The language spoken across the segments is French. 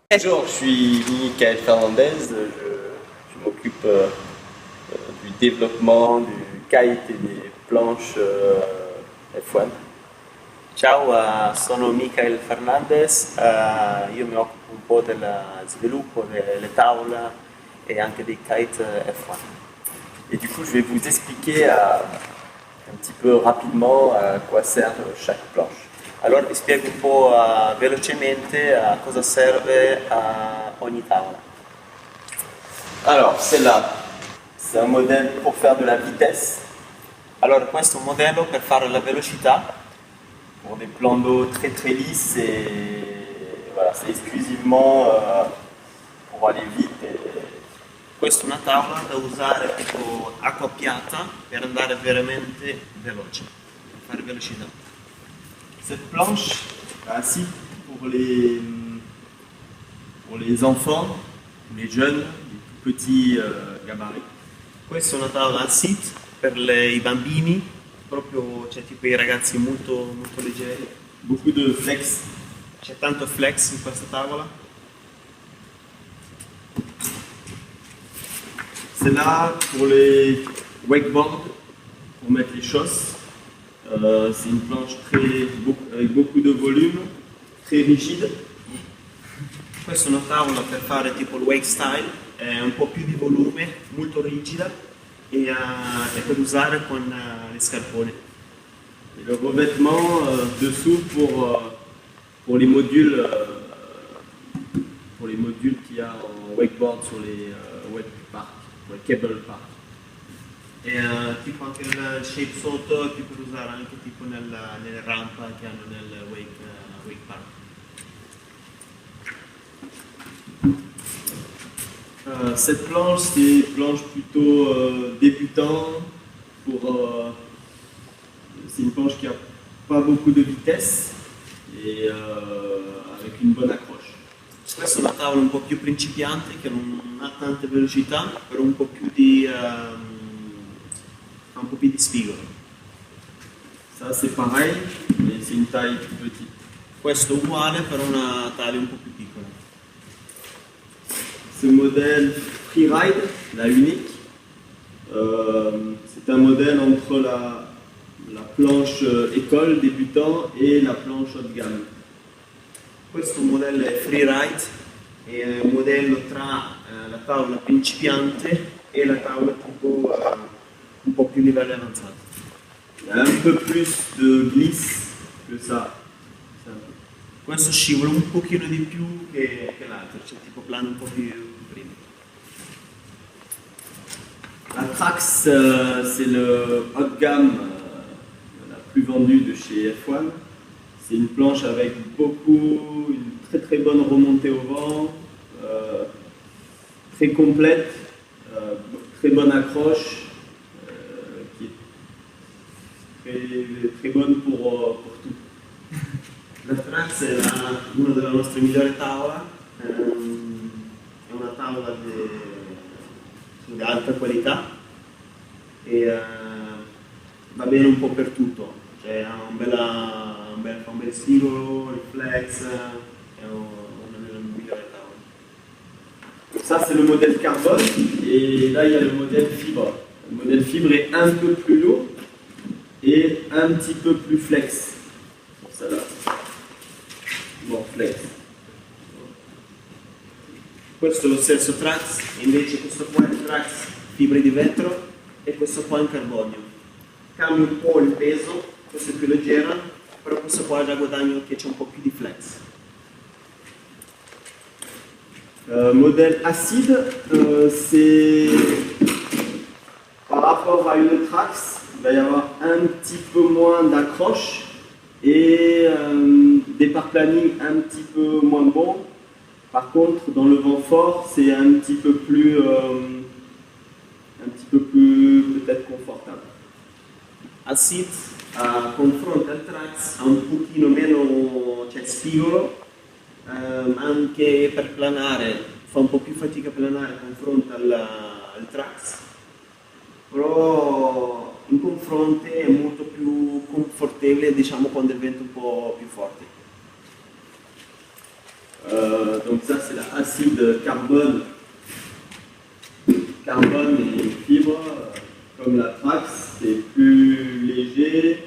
Bonjour, je suis Michael Fernandez, je m'occupe du développement, du kite et des planches F1. Ciao, sono Michael Fernandez, io mi occupo un po' del sviluppo delle tavole e anche dei kite F1. Et du coup, je vais vous expliquer un petit peu rapidement à quoi sert chaque planche. Allora vi spiego un po' velocemente a cosa serve ogni tavola. Alors, celle-là, c'est un modèle pour faire de la vitesse, Allora, questo è un modello per fare la velocità, pour des plans d'eau très très lisses et voilà, c'est exclusivement pour aller vite. questa è una tavola da usare tipo acqua piatta per andare veramente veloce, per fare velocità. Cette planche est ainsi pour les enfants, les jeunes, les tout petits gabarits. Questa è una tavola a sit per i bambini, proprio c'è tipo i ragazzi molto, molto leggeri. Beaucoup de flex. C'è tanto flex in questa tavola. C'est là pour les wakeboards, pour mettre les choses. C'est une planche avec beaucoup de volume, très rigide. Questa è una tavola per fare tipo il wake style, è un po' più di volume, molto rigida e è per usare con gli scarponi. Et le revêtement dessous pour les modules qu'il y a en wakeboard sur les wake park, les cable park. E tipo anche il shape sotto è più per usare anche tipo nelle rampe che hanno nel wake park. Cette planche, c'est une planche plutôt débutant. C'est une planche qui n'a pas beaucoup de vitesse et avec une bonne accroche. Questa è una tavola un po' più principiante che non ha tanta velocità, però un po' più di ha un po' più di spigolo. Ça c'est pareil, mais c'est une taille plus petite. Questo è uguale, però una taglia un po' più piccola. Ce modèle Freeride, la unique, c'est un modèle entre la planche école débutant et la planche haut de gamme. Questo modello è Freeride, è un modello tra la tavola principiante e la tavola tipo un po' più livello avanzato. Il y a un peu plus de glisse que ça. Questo scivola un pochino di più che l'altro, cioè tipo plano un po' più prima. La Trax, c'est le haut de gamme la plus vendue de chez F1. C'est une planche avec une très très bonne remontée au vent, très complète, très bonne accroche, qui est très bonne pour tout. La Trax è una delle nostre migliori tavole, è una tavola di alta qualità e va bene un po' per tutto, cioè ha fa un bel singolo, il flex, è una delle migliori tavole. Ça c'est le modèle carbone et là il y a le modèle fibre. Le modèle fibre est un peu plus lourd et un petit peu plus flex. Pour celle-là. Bon, flex. Questo è lo stesso Trax, invece questo qua è il Trax fibre di vetro e questo qua è in carbonio. Cambia un po' il peso, questo è più leggero, però questo qua già guadagno che c'è un po' più di flex. Modèle acide, c'est par rapport à une Trax, il va y avoir un petit peu moins d'accroche et des parplanning un petit peu moins bons. Par contre, dans le vent fort, c'est un petit peu plus peut-être confortable. Acid confronta il Trax, ha un pochino meno, c'è spigolo, anche per planare fa un po' più fatica a planare confronto al Trax, però in confronto è molto più confortevole, diciamo, quando il vento è un po' più forte. Donc ça c'est l'acide carbone, et fibre, comme la Trax, c'est plus léger.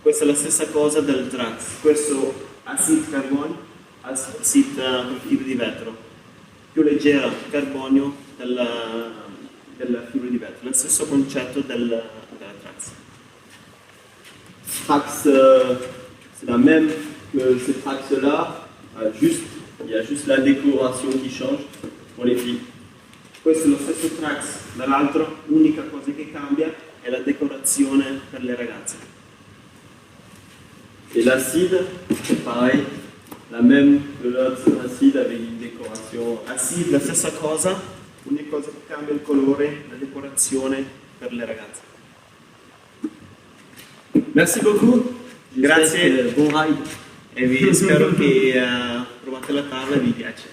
Questa è la stessa cosa del Trax. Questo acid carbonio, acid con fibra di vetro, più leggera carbonio della fibra di vetro, lo stesso concetto della Trax. Trax, c'est la même que ces Trax-là, il y a juste la décoration qui change pour les filles. Questo è lo stesso Trax, dall'altro l'unica cosa che cambia è la decorazione per le ragazze. Et l'acide, c'est pareil, la même que l'autre acide avec une décoration. Acid, la stessa cosa, l'unica cosa che cambia è il colore, la decorazione per le ragazze. Merci beaucoup. Grazie. J'espère que bon ride. E vi spero che provate la tavola e vi piace.